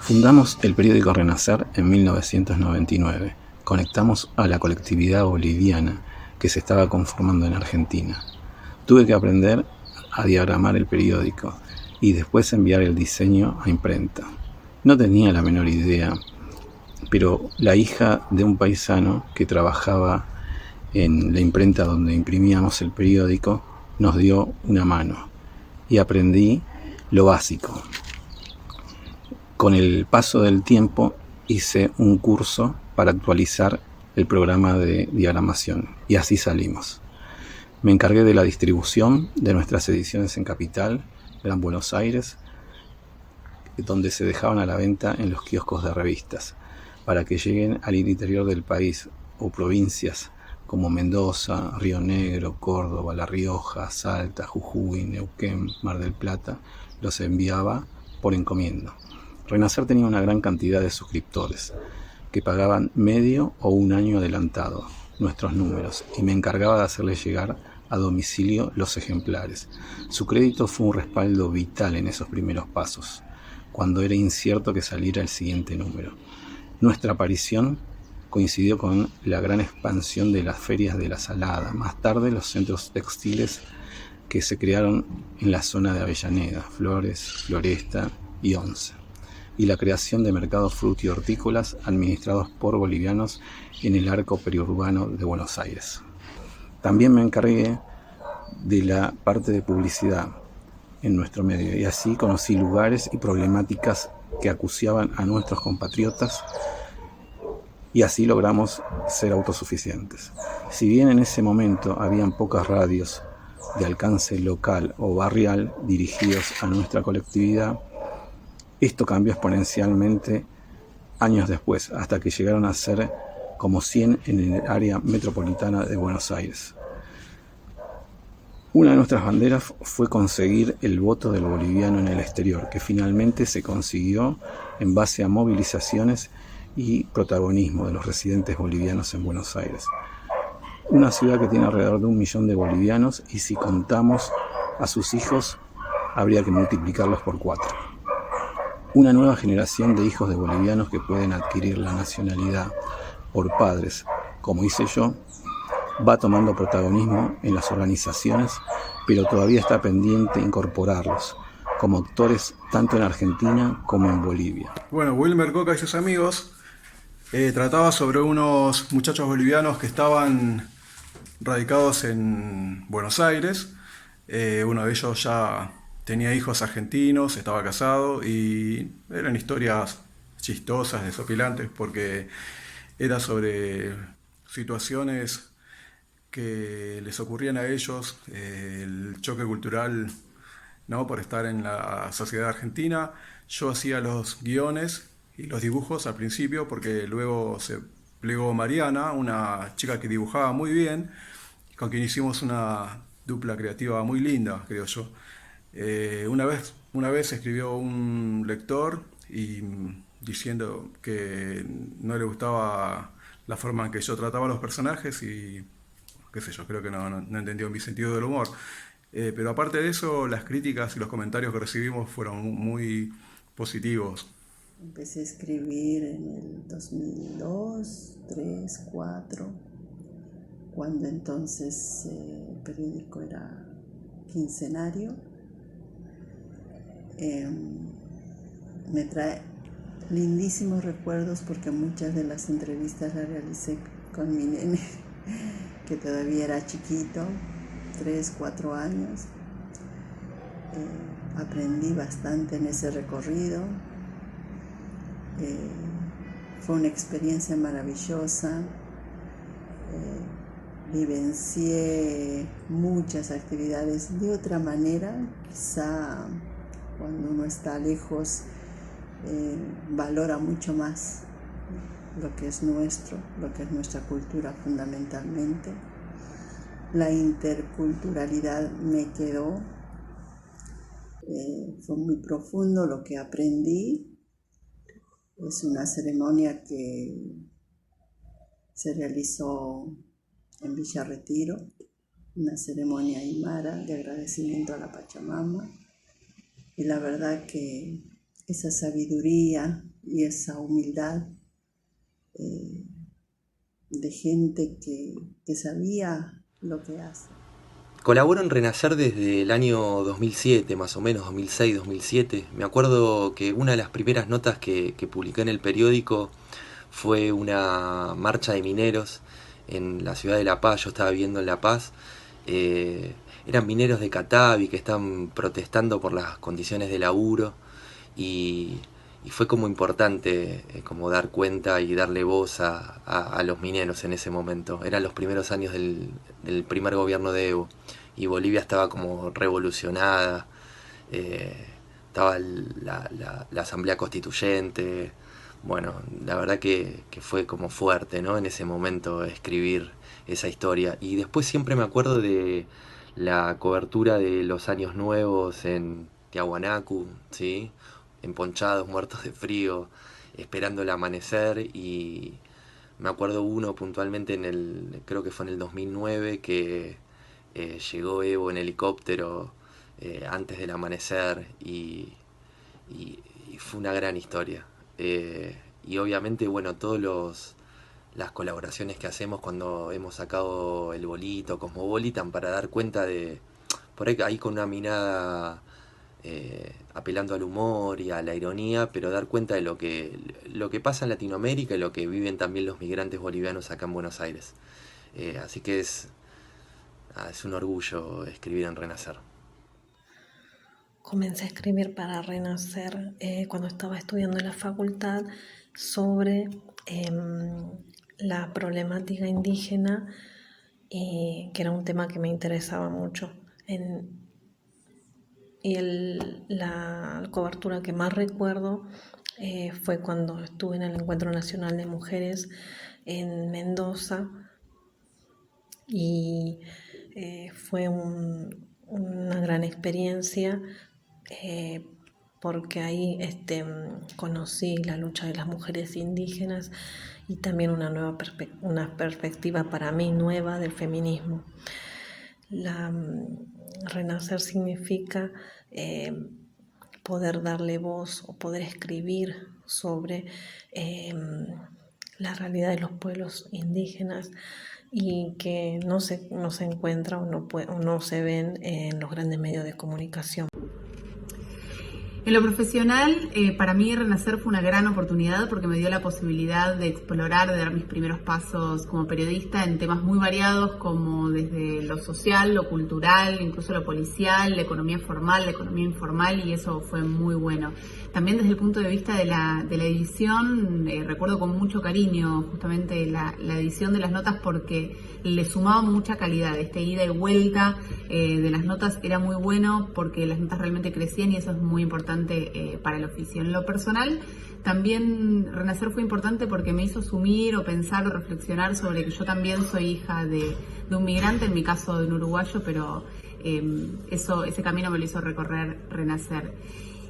Fundamos el periódico Renacer en 1999. Conectamos a la colectividad boliviana que se estaba conformando en Argentina. Tuve que aprender a diagramar el periódico y después enviar el diseño a imprenta. No tenía la menor idea, pero la hija de un paisano que trabajaba en la imprenta donde imprimíamos el periódico nos dio una mano y aprendí lo básico. Con el paso del tiempo hice un curso para actualizar el programa de diagramación y así salimos. Me encargué de la distribución de nuestras ediciones en Capital, Gran Buenos Aires, donde se dejaban a la venta en los kioscos de revistas, para que lleguen al interior del país o provincias como Mendoza, Río Negro, Córdoba, La Rioja, Salta, Jujuy, Neuquén, Mar del Plata. Los enviaba por encomienda. Renacer tenía una gran cantidad de suscriptores que pagaban medio o un año adelantado nuestros números y me encargaba de hacerles llegar a domicilio los ejemplares. Su crédito fue un respaldo vital en esos primeros pasos, cuando era incierto que saliera el siguiente número. Nuestra aparición coincidió con la gran expansión de las ferias de la Salada, más tarde los centros textiles que se crearon en la zona de Avellaneda, Flores, Floresta y Once, y la creación de mercados fruti-hortícolas administrados por bolivianos en el arco periurbano de Buenos Aires. También me encargué de la parte de publicidad en nuestro medio y así conocí lugares y problemáticas que acuciaban a nuestros compatriotas y así logramos ser autosuficientes. Si bien en ese momento habían pocas radios de alcance local o barrial dirigidos a nuestra colectividad, esto cambió exponencialmente años después, hasta que llegaron a ser como 100 en el área metropolitana de Buenos Aires. Una de nuestras banderas fue conseguir el voto del boliviano en el exterior, que finalmente se consiguió en base a movilizaciones y protagonismo de los residentes bolivianos en Buenos Aires. Una ciudad que tiene alrededor de 1 millón de bolivianos y si contamos a sus hijos, habría que multiplicarlos por 4. Una nueva generación de hijos de bolivianos que pueden adquirir la nacionalidad por padres, como hice yo, va tomando protagonismo en las organizaciones, pero todavía está pendiente incorporarlos como actores tanto en Argentina como en Bolivia. Bueno, Wilmer Coca y sus amigos trataba sobre unos muchachos bolivianos que estaban radicados en Buenos Aires. Uno de ellos ya tenía hijos argentinos, estaba casado y eran historias chistosas, desopilantes, porque era sobre situaciones que les ocurrían a ellos, el choque cultural, ¿no? Por estar en la sociedad argentina. Yo hacía los guiones y los dibujos al principio, porque luego se plegó Mariana, una chica que dibujaba muy bien, con quien hicimos una dupla creativa muy linda, creo yo. Una vez escribió un lector y diciendo que no le gustaba la forma en que yo trataba a los personajes y qué sé yo, creo que no entendió mi sentido del humor. Pero aparte de eso, las críticas y los comentarios que recibimos fueron muy positivos. Empecé a escribir en el 2002, 3, 4, cuando entonces el periódico era quincenario. Me trae lindísimos recuerdos porque muchas de las entrevistas las realicé con mi nene, que todavía era chiquito, 3, 4 años. Aprendí bastante en ese recorrido. Fue una experiencia maravillosa. Vivencié muchas actividades de otra manera. Quizá cuando uno está lejos valora mucho más lo que es nuestro, lo que es nuestra cultura fundamentalmente. La interculturalidad me quedó, fue muy profundo lo que aprendí. Es una ceremonia que se realizó en Villa Retiro, una ceremonia aymara de agradecimiento a la Pachamama, y la verdad que esa sabiduría y esa humildad de gente que sabía lo que hace. Colaboro en Renacer desde el año 2007, más o menos, 2006, 2007. Me acuerdo que una de las primeras notas que publiqué en el periódico fue una marcha de mineros en la ciudad de La Paz. Yo estaba viviendo en La Paz. Eran mineros de Catavi que están protestando por las condiciones de laburo y, y fue como importante como dar cuenta y darle voz a los mineros en ese momento. Eran los primeros años del primer gobierno de Evo y Bolivia estaba como revolucionada, estaba la Asamblea Constituyente. Bueno, la verdad que fue como fuerte, ¿no? En ese momento escribir esa historia. Y después siempre me acuerdo de la cobertura de los años nuevos en Tiahuanacu, ¿sí? Emponchados, muertos de frío, esperando el amanecer. Y me acuerdo uno puntualmente creo que fue en el 2009, que llegó Evo en helicóptero antes del amanecer y fue una gran historia. Y obviamente, bueno, las colaboraciones que hacemos cuando hemos sacado el bolito, Cosmopolitan, para dar cuenta de, por ahí con una mirada apelando al humor y a la ironía, pero dar cuenta de lo que pasa en Latinoamérica y lo que viven también los migrantes bolivianos acá en Buenos Aires. Así que es un orgullo escribir en Renacer. Comencé a escribir para Renacer cuando estaba estudiando en la facultad sobre la problemática indígena, que era un tema que me interesaba mucho. La cobertura que más recuerdo fue cuando estuve en el Encuentro Nacional de Mujeres en Mendoza y fue una gran experiencia porque ahí conocí la lucha de las mujeres indígenas y también una perspectiva para mí nueva del feminismo. Renacer significa poder darle voz o poder escribir sobre la realidad de los pueblos indígenas y que no se encuentra o no se ven en los grandes medios de comunicación. En lo profesional, para mí Renacer fue una gran oportunidad porque me dio la posibilidad de explorar, de dar mis primeros pasos como periodista en temas muy variados, como desde lo social, lo cultural, incluso lo policial, la economía formal, la economía informal, y eso fue muy bueno. También desde el punto de vista de la edición, recuerdo con mucho cariño justamente la edición de las notas porque le sumaba mucha calidad. Ida y vuelta de las notas era muy bueno porque las notas realmente crecían y eso es muy importante para el oficio. En lo personal, también Renacer fue importante porque me hizo asumir o pensar o reflexionar sobre que yo también soy hija de un migrante, en mi caso de un uruguayo, pero ese camino me lo hizo recorrer Renacer.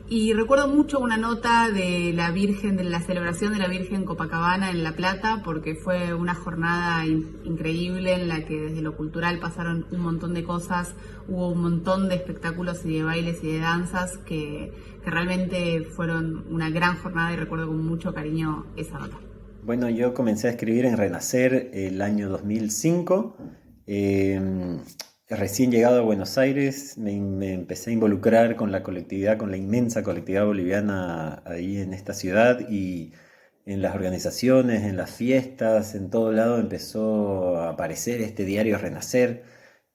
Y recuerdo mucho una nota de la Virgen, de la celebración de la Virgen Copacabana en La Plata, porque fue una jornada increíble en la que desde lo cultural pasaron un montón de cosas, hubo un montón de espectáculos y de bailes y de danzas que realmente fueron una gran jornada y recuerdo con mucho cariño esa nota. Bueno, yo comencé a escribir en Renacer el año 2005. Recién llegado a Buenos Aires, me empecé a involucrar con la colectividad, con la inmensa colectividad boliviana ahí en esta ciudad y en las organizaciones, en las fiestas, en todo lado empezó a aparecer este diario Renacer.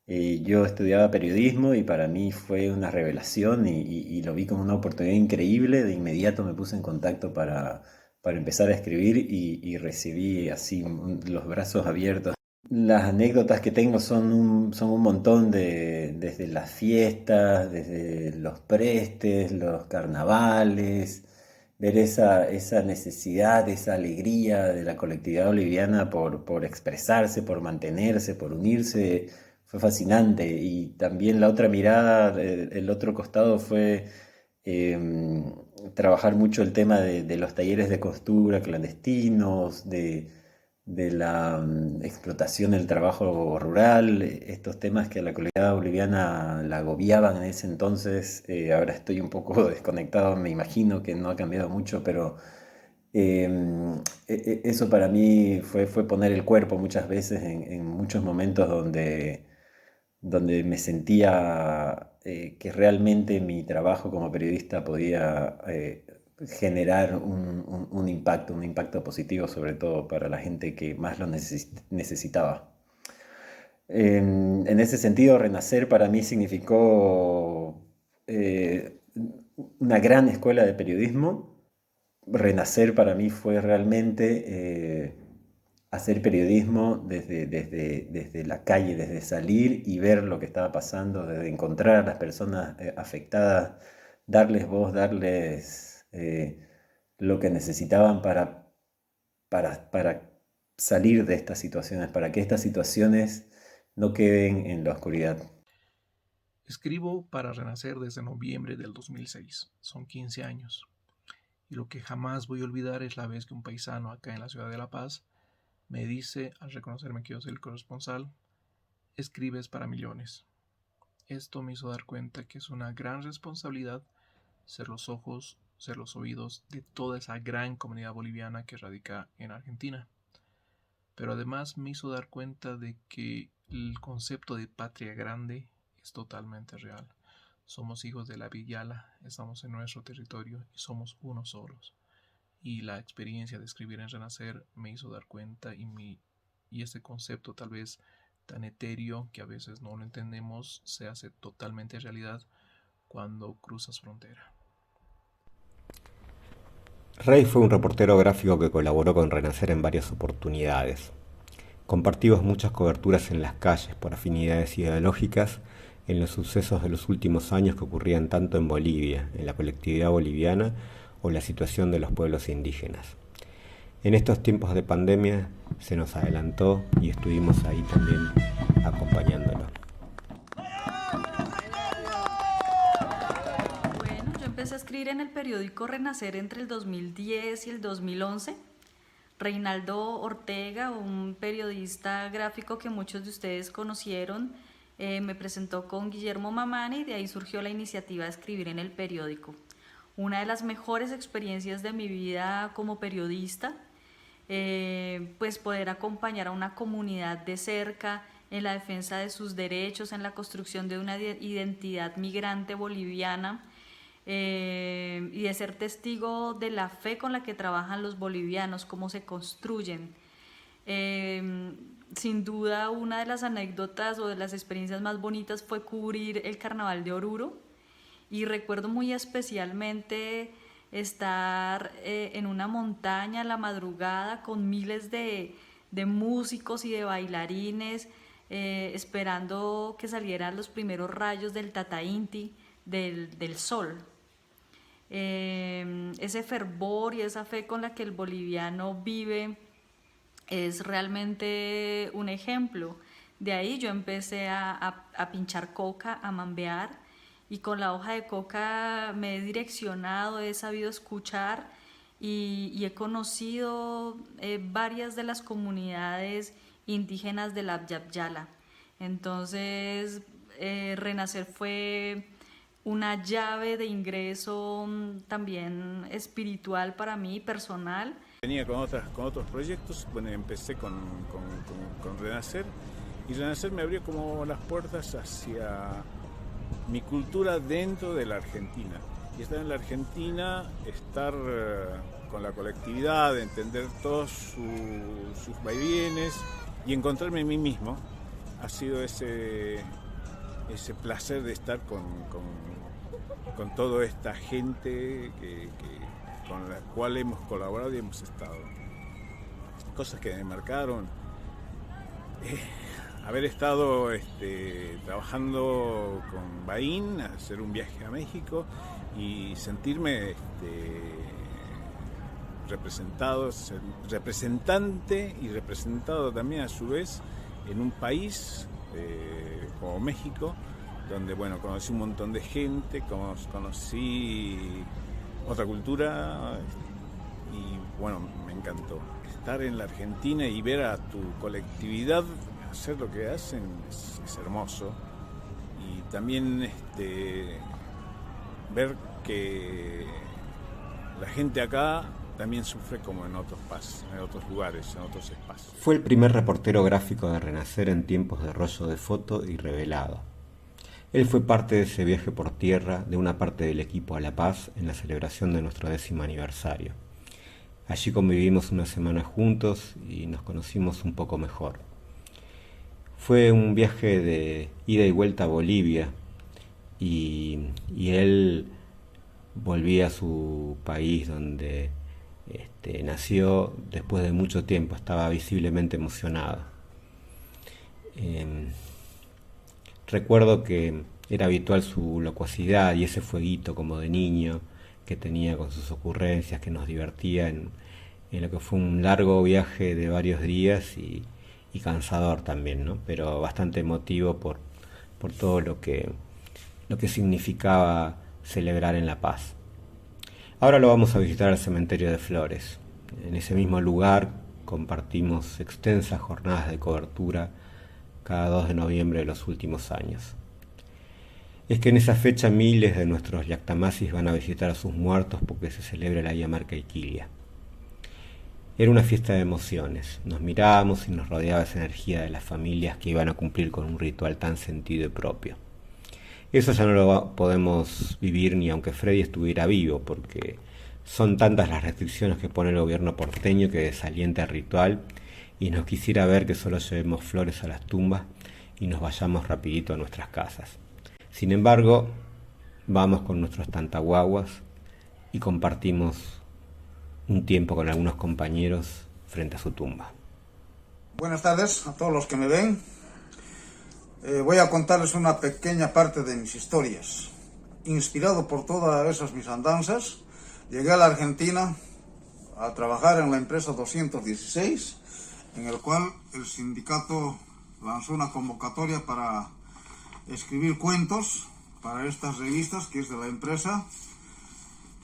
Yo estudiaba periodismo y para mí fue una revelación y lo vi como una oportunidad increíble. De inmediato me puse en contacto para empezar a escribir y recibí así los brazos abiertos. Las anécdotas que tengo son un montón desde las fiestas, desde los prestes, los carnavales, ver esa necesidad, esa alegría de la colectividad boliviana por expresarse, por mantenerse, por unirse, fue fascinante. Y también la otra mirada, el otro costado fue trabajar mucho el tema de los talleres de costura clandestinos, de de la explotación del trabajo rural, estos temas que a la comunidad boliviana la agobiaban en ese entonces. Ahora estoy un poco desconectado, me imagino que no ha cambiado mucho, pero eso para mí fue poner el cuerpo muchas veces en muchos momentos donde me sentía que realmente mi trabajo como periodista podía generar un impacto positivo, sobre todo para la gente que más lo necesitaba. En ese sentido, renacer para mí significó una gran escuela de periodismo. Renacer para mí fue realmente hacer periodismo desde la calle, desde salir y ver lo que estaba pasando, desde encontrar a las personas afectadas, darles voz, darles lo que necesitaban para salir de estas situaciones, para que estas situaciones no queden en la oscuridad. Escribo para Renacer desde noviembre del 2006, son 15 años. Y lo que jamás voy a olvidar es la vez que un paisano acá en la ciudad de La Paz me dice, al reconocerme que yo soy el corresponsal, escribes para millones. Esto me hizo dar cuenta que es una gran responsabilidad ser los ojos, ser los oídos de toda esa gran comunidad boliviana que radica en Argentina. Pero además me hizo dar cuenta de que el concepto de patria grande es totalmente real. Somos hijos de la Villala, estamos en nuestro territorio y somos unos solos. Y la experiencia de escribir en Renacer me hizo dar cuenta y este concepto tal vez tan etéreo que a veces no lo entendemos se hace totalmente realidad cuando cruzas frontera. Rey fue un reportero gráfico que colaboró con Renacer en varias oportunidades. Compartimos muchas coberturas en las calles por afinidades ideológicas en los sucesos de los últimos años que ocurrían tanto en Bolivia, en la colectividad boliviana o la situación de los pueblos indígenas. En estos tiempos de pandemia se nos adelantó y estuvimos ahí también acompañándolo. Bueno, yo empecé a escribir en el periódico Renacer entre el 2010 y el 2011. Reinaldo Ortega, un periodista gráfico que muchos de ustedes conocieron, me presentó con Guillermo Mamani y de ahí surgió la iniciativa de escribir en el periódico. Una de las mejores experiencias de mi vida como periodista, pues poder acompañar a una comunidad de cerca en la defensa de sus derechos, en la construcción de una identidad migrante boliviana y de ser testigo de la fe con la que trabajan los bolivianos, cómo se construyen. Sin duda, una de las anécdotas o de las experiencias más bonitas fue cubrir el Carnaval de Oruro y recuerdo muy especialmente estar en una montaña a la madrugada con miles de músicos y de bailarines esperando que salieran los primeros rayos del Tata Inti, del sol. Ese fervor y esa fe con la que el boliviano vive es realmente un ejemplo. De ahí yo empecé a pinchar coca, a mambear, y con la hoja de coca me he direccionado, he sabido escuchar y he conocido varias de las comunidades indígenas de la Yala. Entonces, Renacer fue una llave de ingreso también espiritual para mí, personal. Venía con otros proyectos, bueno, empecé con Renacer, y Renacer me abrió como las puertas hacia mi cultura dentro de la Argentina. Y estar en la Argentina, estar con la colectividad, entender todos sus vaivienes y encontrarme en mí mismo, ha sido ese placer de estar con toda esta gente con la cual hemos colaborado y hemos estado. Cosas que me marcaron. Haber estado trabajando con Bain, hacer un viaje a México y sentirme representante y representado también a su vez en un país como México, donde bueno, conocí un montón de gente, conocí otra cultura y bueno, me encantó. estar en la Argentina y ver a tu colectividad hacer lo que hacen es hermoso. Y también ver que la gente acá también sufre como en otros lugares, en otros espacios. Fue el primer reportero gráfico de Renacer en tiempos de rollo de foto y revelado. Él fue parte de ese viaje por tierra de una parte del equipo a La Paz en la celebración de nuestro 10º aniversario. Allí convivimos una semana juntos y nos conocimos un poco mejor. Fue un viaje de ida y vuelta a Bolivia y él volvía a su país donde nació después de mucho tiempo, estaba visiblemente emocionado. Recuerdo que era habitual su locuacidad y ese fueguito como de niño que tenía con sus ocurrencias, que nos divertía en lo que fue un largo viaje de varios días y cansador también, ¿no? Pero bastante emotivo por todo lo que significaba celebrar en La Paz. Ahora lo vamos a visitar al cementerio de Flores. En ese mismo lugar compartimos extensas jornadas de cobertura cada 2 de noviembre de los últimos años. Es que en esa fecha miles de nuestros yactamasis van a visitar a sus muertos porque se celebra la Yamarca Iquilia. Era una fiesta de emociones, nos mirábamos y nos rodeaba esa energía de las familias que iban a cumplir con un ritual tan sentido y propio. Eso ya no lo podemos vivir ni aunque Freddy estuviera vivo, porque son tantas las restricciones que pone el gobierno porteño que desalienta el ritual y nos quisiera ver que solo llevemos flores a las tumbas y nos vayamos rapidito a nuestras casas. Sin embargo, vamos con nuestros tantaguaguas y compartimos un tiempo con algunos compañeros frente a su tumba. Buenas tardes a todos los que me ven. Voy a contarles una pequeña parte de mis historias. Inspirado por todas esas mis andanzas, llegué a la Argentina a trabajar en la empresa 216, en el cual el sindicato lanzó una convocatoria para escribir cuentos para estas revistas que es de la empresa,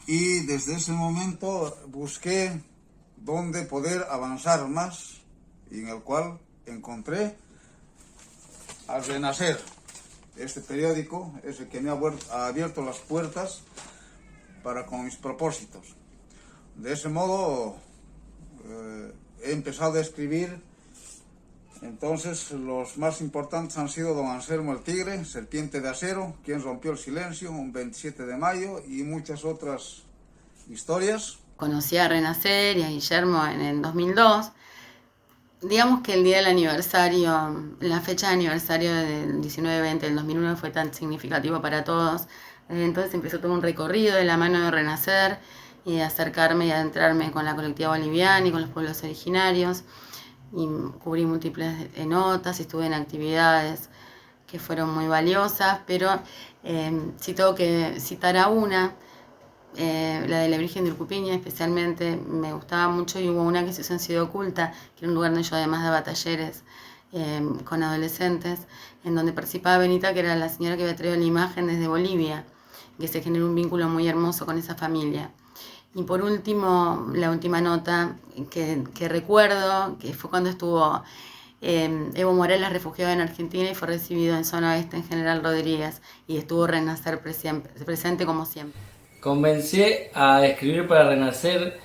y desde ese momento busqué dónde poder avanzar más, y en el cual encontré al Renacer. Este periódico es el que me ha abierto las puertas para con mis propósitos. De ese modo he empezado a escribir. Entonces los más importantes han sido Don Anselmo el Tigre, Serpiente de Acero, Quien rompió el silencio, un 27 de mayo y muchas otras historias. Conocí a Renacer y a Guillermo en el 2002. Digamos que el día del aniversario, la fecha de aniversario del 19-20 del 2001 fue tan significativo para todos. Desde entonces empezó todo un recorrido de la mano de Renacer y de acercarme y adentrarme con la colectiva boliviana y con los pueblos originarios. Y cubrí múltiples notas y estuve en actividades que fueron muy valiosas, pero si tengo que citar a una, la de la Virgen de Urcupiña especialmente me gustaba mucho, y hubo una que se hizo en Ciudad Oculta, que era un lugar donde yo además daba talleres con adolescentes, en donde participaba Benita, que era la señora que había traído la imagen desde Bolivia, que se generó un vínculo muy hermoso con esa familia. Y por último, la última nota que recuerdo, que fue cuando estuvo Evo Morales refugiado en Argentina y fue recibido en Zona Oeste en General Rodríguez, y estuvo Renacer presente como siempre. Comencé a escribir para Renacer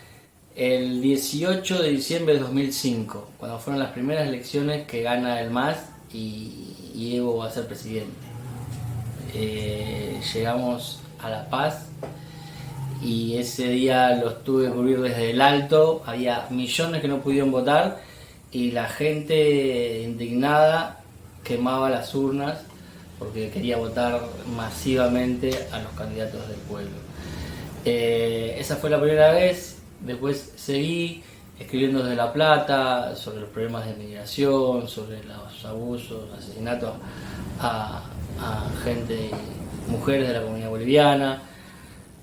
el 18 de diciembre de 2005, cuando fueron las primeras elecciones que gana el MAS y Evo va a ser presidente. Llegamos a La Paz y ese día los tuve que cubrir desde el alto. Había millones que no pudieron votar y la gente indignada quemaba las urnas porque quería votar masivamente a los candidatos del pueblo. Esa fue la primera vez. Después seguí escribiendo desde La Plata sobre los problemas de migración, sobre los abusos, asesinatos a gente, mujeres de la comunidad boliviana.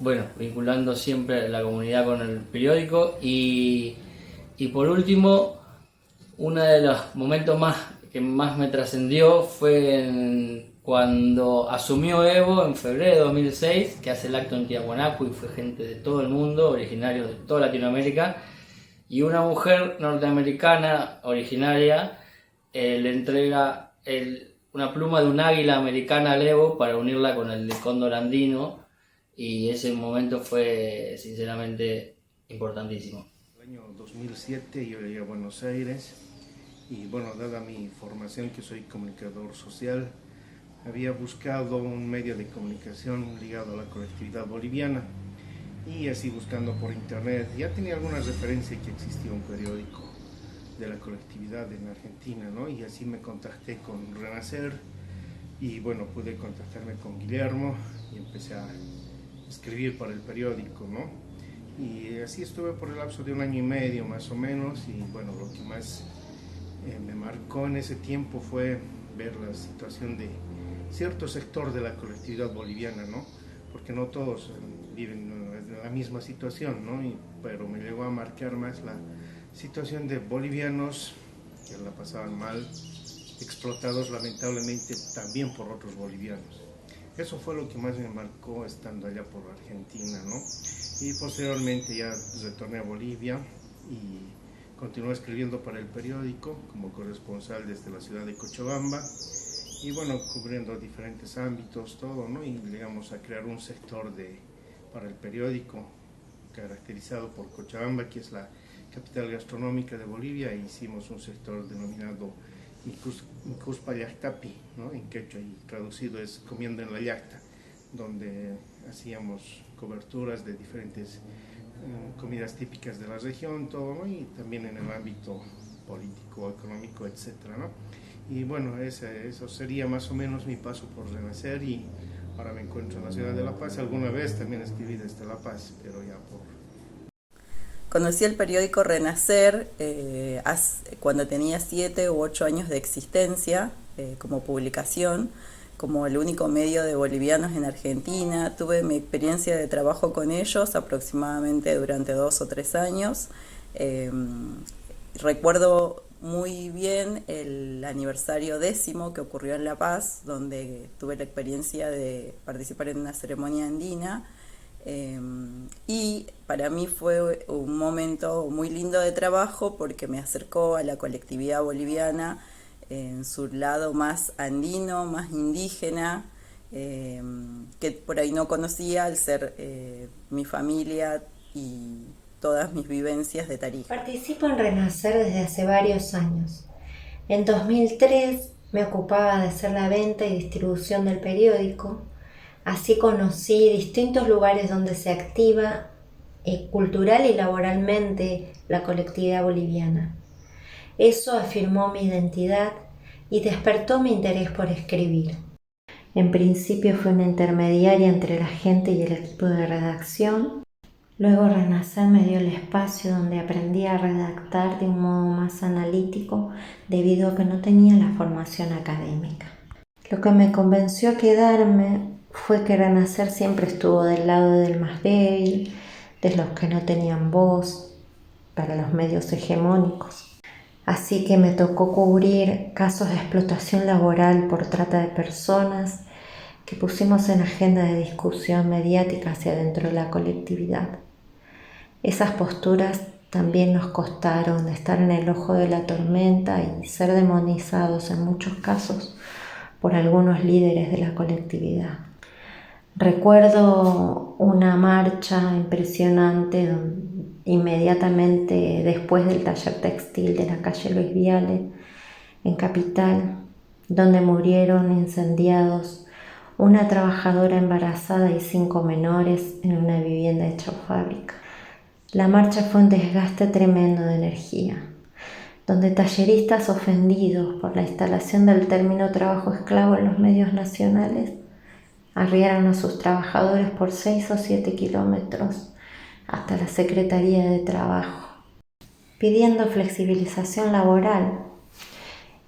Bueno, vinculando siempre la comunidad con el periódico. Y por último, uno de los momentos que más me trascendió fue cuando asumió Evo en febrero de 2006, que hace el acto en Tiahuanaco y fue gente de todo el mundo, originarios de toda Latinoamérica, y una mujer norteamericana originaria le entrega una pluma de un águila americana al Evo para unirla con el de cóndor andino, y ese momento fue sinceramente importantísimo. En el año 2007 yo llegué a Buenos Aires y bueno, dada mi formación que soy comunicador social, había buscado un medio de comunicación ligado a la colectividad boliviana, y así buscando por internet ya tenía alguna referencia que existía un periódico de la colectividad en Argentina, ¿no? Y así me contacté con Renacer y bueno, pude contactarme con Guillermo y empecé a escribir para el periódico, ¿no? Y así estuve por el lapso de 1 año y medio más o menos, y bueno, lo que más me marcó en ese tiempo fue ver la situación de cierto sector de la colectividad boliviana, ¿no? Porque no todos viven en la misma situación, ¿no? Pero me llegó a marcar más la situación de bolivianos que la pasaban mal, explotados lamentablemente también por otros bolivianos. Eso fue lo que más me marcó estando allá por Argentina, ¿no? Y posteriormente ya retorné a Bolivia y continué escribiendo para el periódico como corresponsal desde la ciudad de Cochabamba, y bueno, cubriendo diferentes ámbitos, todo, ¿no? Y llegamos a crear un sector para el periódico caracterizado por Cochabamba, que es la capital gastronómica de Bolivia, e hicimos un sector denominado Incuspa Yactapi, ¿no? En quechua, y traducido es comiendo en la yacta, donde hacíamos coberturas de diferentes comidas típicas de la región, todo, ¿no? Y también en el ámbito político, económico, etcétera, ¿no? Y bueno, eso sería más o menos mi paso por Renacer, y ahora me encuentro en la ciudad de La Paz. Alguna vez también escribí desde La Paz, pero ya por... Conocí el periódico Renacer cuando tenía 7 u 8 años de existencia como publicación, como el único medio de bolivianos en Argentina. Tuve mi experiencia de trabajo con ellos aproximadamente durante 2 o 3 años. Recuerdo muy bien el aniversario 10º que ocurrió en La Paz, donde tuve la experiencia de participar en una ceremonia andina. Y para mí fue un momento muy lindo de trabajo porque me acercó a la colectividad boliviana en su lado más andino, más indígena, que por ahí no conocía al ser mi familia y todas mis vivencias de Tarija. Participo en Renacer desde hace varios años. En 2003 me ocupaba de hacer la venta y distribución del periódico. Así conocí distintos lugares donde se activa cultural y laboralmente la colectividad boliviana. Eso afirmó mi identidad y despertó mi interés por escribir. En principio fui una intermediaria entre la gente y el equipo de redacción. Luego Renacer me dio el espacio donde aprendí a redactar de un modo más analítico debido a que no tenía la formación académica. Lo que me convenció a quedarme fue que Renacer siempre estuvo del lado del más débil, de los que no tenían voz, para los medios hegemónicos. Así que me tocó cubrir casos de explotación laboral por trata de personas que pusimos en agenda de discusión mediática hacia dentro de la colectividad. Esas posturas también nos costaron estar en el ojo de la tormenta y ser demonizados en muchos casos por algunos líderes de la colectividad. Recuerdo una marcha impresionante inmediatamente después del taller textil de la calle Luis Viale en Capital, donde murieron incendiados una trabajadora embarazada y 5 menores en una vivienda hecha fábrica. La marcha fue un desgaste tremendo de energía, donde talleristas ofendidos por la instalación del término trabajo esclavo en los medios nacionales arriaron a sus trabajadores por 6 o 7 kilómetros hasta la Secretaría de Trabajo, pidiendo flexibilización laboral.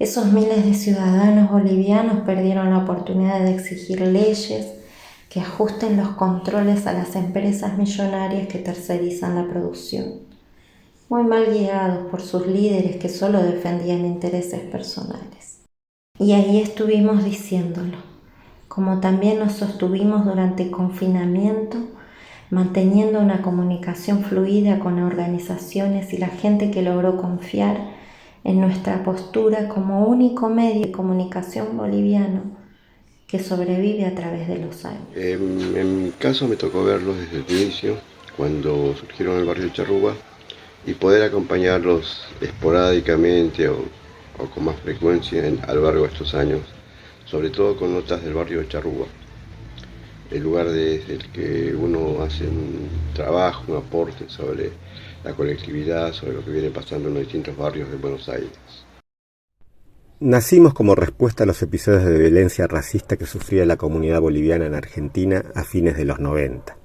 Esos miles de ciudadanos bolivianos perdieron la oportunidad de exigir leyes que ajusten los controles a las empresas millonarias que tercerizan la producción, muy mal guiados por sus líderes que solo defendían intereses personales. Y ahí estuvimos diciéndolo, como también nos sostuvimos durante el confinamiento, manteniendo una comunicación fluida con organizaciones y la gente que logró confiar en nuestra postura como único medio de comunicación boliviano que sobrevive a través de los años. En mi caso me tocó verlos desde el inicio, cuando surgieron en el barrio de Charrúa, y poder acompañarlos esporádicamente o con más frecuencia a lo largo de estos años, sobre todo con notas del barrio de Charrúa, el lugar desde el que uno hace un trabajo, un aporte sobre la colectividad, sobre lo que viene pasando en los distintos barrios de Buenos Aires. Nacimos como respuesta a los episodios de violencia racista que sufría la comunidad boliviana en Argentina a fines de los 90,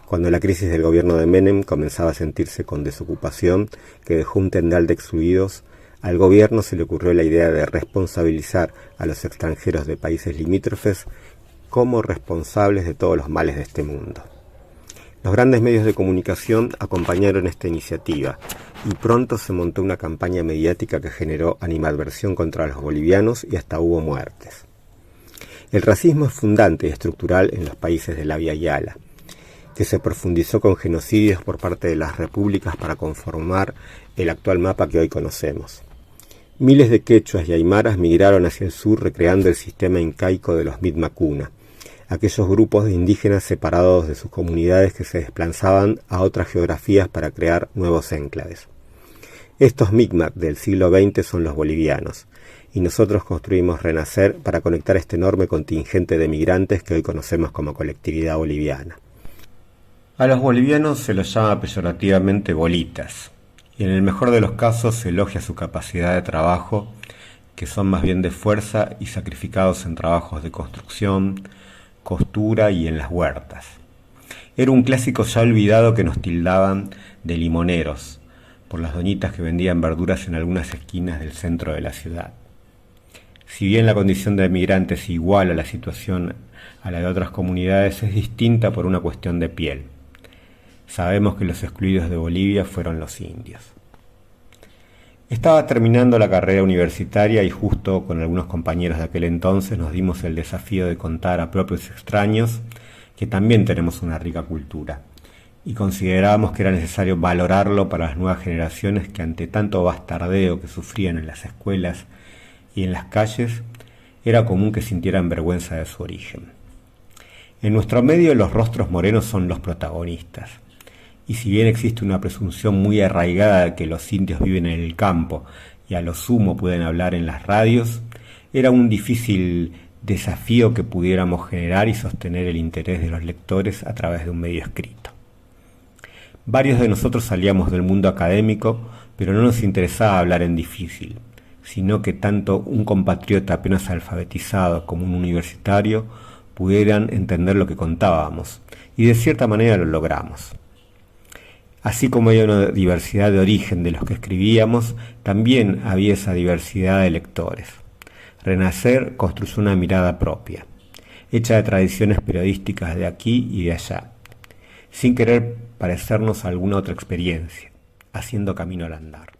cuando la crisis del gobierno de Menem comenzaba a sentirse con desocupación que dejó un tendal de excluidos. Al gobierno se le ocurrió la idea de responsabilizar a los extranjeros de países limítrofes como responsables de todos los males de este mundo. Los grandes medios de comunicación acompañaron esta iniciativa y pronto se montó una campaña mediática que generó animadversión contra los bolivianos y hasta hubo muertes. El racismo es fundante y estructural en los países de la Vía Yala, que se profundizó con genocidios por parte de las repúblicas para conformar el actual mapa que hoy conocemos. Miles de quechuas y aymaras migraron hacia el sur recreando el sistema incaico de los Mitmacuna, aquellos grupos de indígenas separados de sus comunidades que se desplazaban a otras geografías para crear nuevos enclaves. Estos Micmac del siglo XX son los bolivianos, y nosotros construimos Renacer para conectar este enorme contingente de migrantes que hoy conocemos como colectividad boliviana. A los bolivianos se los llama peyorativamente bolitas, y en el mejor de los casos se elogia su capacidad de trabajo, que son más bien de fuerza y sacrificados en trabajos de construcción, costura y en las huertas. Era un clásico ya olvidado que nos tildaban de limoneros, por las doñitas que vendían verduras en algunas esquinas del centro de la ciudad. Si bien la condición de migrantes es igual a la situación a la de otras comunidades, es distinta por una cuestión de piel. Sabemos que los excluidos de Bolivia fueron los indios. Estaba terminando la carrera universitaria y justo con algunos compañeros de aquel entonces nos dimos el desafío de contar a propios extraños que también tenemos una rica cultura, y considerábamos que era necesario valorarlo para las nuevas generaciones que ante tanto bastardeo que sufrían en las escuelas y en las calles, era común que sintieran vergüenza de su origen. En nuestro medio los rostros morenos son los protagonistas. Y si bien existe una presunción muy arraigada de que los indios viven en el campo y a lo sumo pueden hablar en las radios, era un difícil desafío que pudiéramos generar y sostener el interés de los lectores a través de un medio escrito. Varios de nosotros salíamos del mundo académico, pero no nos interesaba hablar en difícil, sino que tanto un compatriota apenas alfabetizado como un universitario pudieran entender lo que contábamos, y de cierta manera lo logramos. Así como había una diversidad de origen de los que escribíamos, también había esa diversidad de lectores. Renacer construyó una mirada propia, hecha de tradiciones periodísticas de aquí y de allá, sin querer parecernos a alguna otra experiencia, haciendo camino al andar.